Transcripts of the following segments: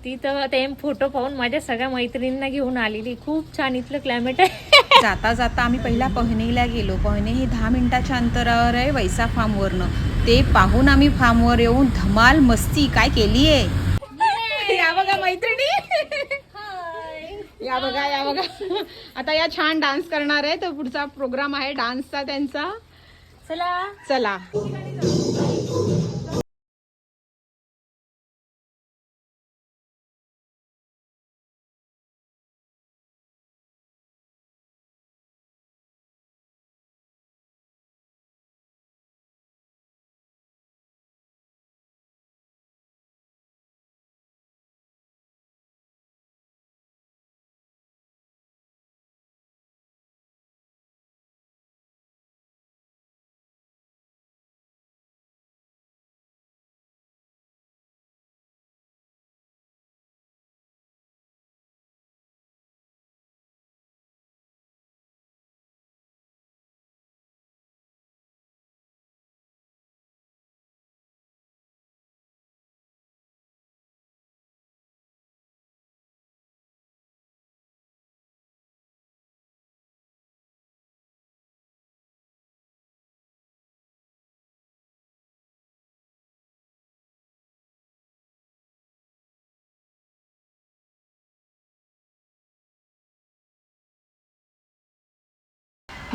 ती तर ते फोटो पाहून माझ्या सगळ्या मैत्रिणींना घेऊन आलेली. खूप छान इथलं क्लायमेट आहे. जाता जाता आम्ही पहिला पहनेला गेलो. पहने हे 10 मिनिटाच्या अंतरावर आहे वैसा फार्मवरनं. ते पाहून आम्ही फार्मवर येऊन धमाल मस्ती काय केली आहे. या बघा मैत्रिणी, या बघा या बघा. आता या छान डान्स करणार आहे. तर पुढचा प्रोग्राम आहे डान्सचा त्यांचा. चला चला.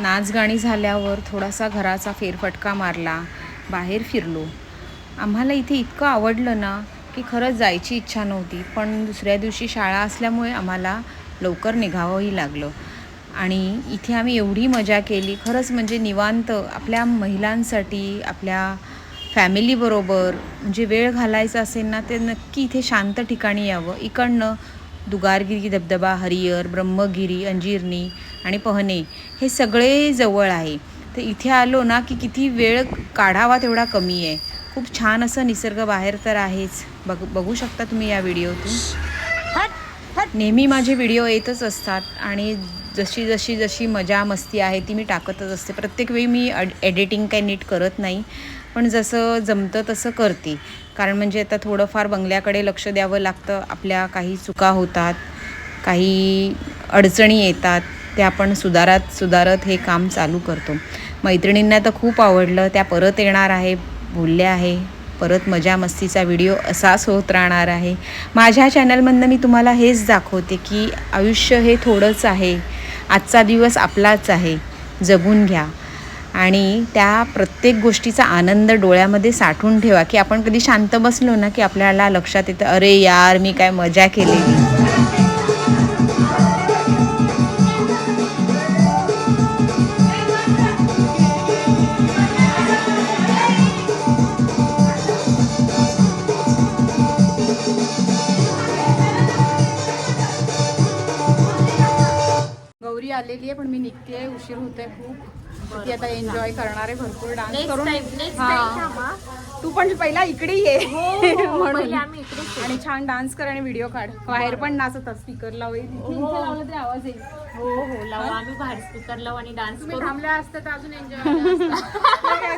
नाच गाणी झाल्यावर थोडासा घराचा फेरफटका मारला, बाहेर फिरलो. आम्हाला इथे इतकं आवडलं ना की खरंच जायची इच्छा नव्हती, पण दुसऱ्या दिवशी शाळा असल्यामुळे आम्हाला लवकर निघावंही लागलं. आणि इथे आम्ही एवढी मजा केली. खरंच म्हणजे निवांत आपल्या महिलांसाठी आपल्या फॅमिलीबरोबर म्हणजे वेळ घालायचा असेल ना ते नक्की इथे शांत ठिकाणी यावं. इकडनं दुगारगिरी धबधबा, हरिहर, ब्रह्मगिरी, अंजिरणी आणि पहने हे सगळे जवळ आहे. तर इथे आलो ना की किती वेळ काढावा तेवढा कमी आहे. खूप छान असं निसर्ग बाहेर तर आहेच. बघू शकता तुम्ही या व्हिडिओतून. नेहमी माझे व्हिडिओ येतच असतात आणि जशी मजा मस्ती आहे ती मी टाकतच असते. प्रत्येक वेळी मी एडिटिंग काही नीट करत नाही, पण जसं जमतं तसं करते. कारण म्हणजे आता थोडंफार बंगल्याकडे लक्ष द्यावं लागतं. आपल्या काही चुका होतात, काही अडचणी येतात, ते आपण सुधारत हे काम चालू करतो. मैत्रिणींना तर खूप आवडलं. त्या परत येणार आहे बोलल्या आहे. परत मजा मस्तीचा व्हिडिओ असाच होत राहणार आहे. माझ्या चॅनलमधनं मी तुम्हाला हेच दाखवते की आयुष्य हे थोडंच आहे. आजचा दिवस आपलाच आहे, जगून घ्या आणि त्या प्रत्येक गोष्टीचा आनंद डोळ्यामध्ये साठवून ठेवा. की आपण कधी शांत बसलो ना की आपल्याला लक्षात येतं, अरे यार मी काय मजा केलेली. गौरी आलेली आहे पण मी निघते आहे, उशीर होते खूप. ती आता एन्जॉय करणार आहे भरपूर डान्स करून. तू पण पहिला इकडे ये म्हणून. आणि छान डान्स कर आणि व्हिडिओ काढ. बाहेर पण नाचत स्पीकर लावून लावलं तरी आवाज येईल. हो लावू आम्ही बाहेर स्पीकर लावू आणि डान्स करू. थांबल्या असतात अजून एन्जॉय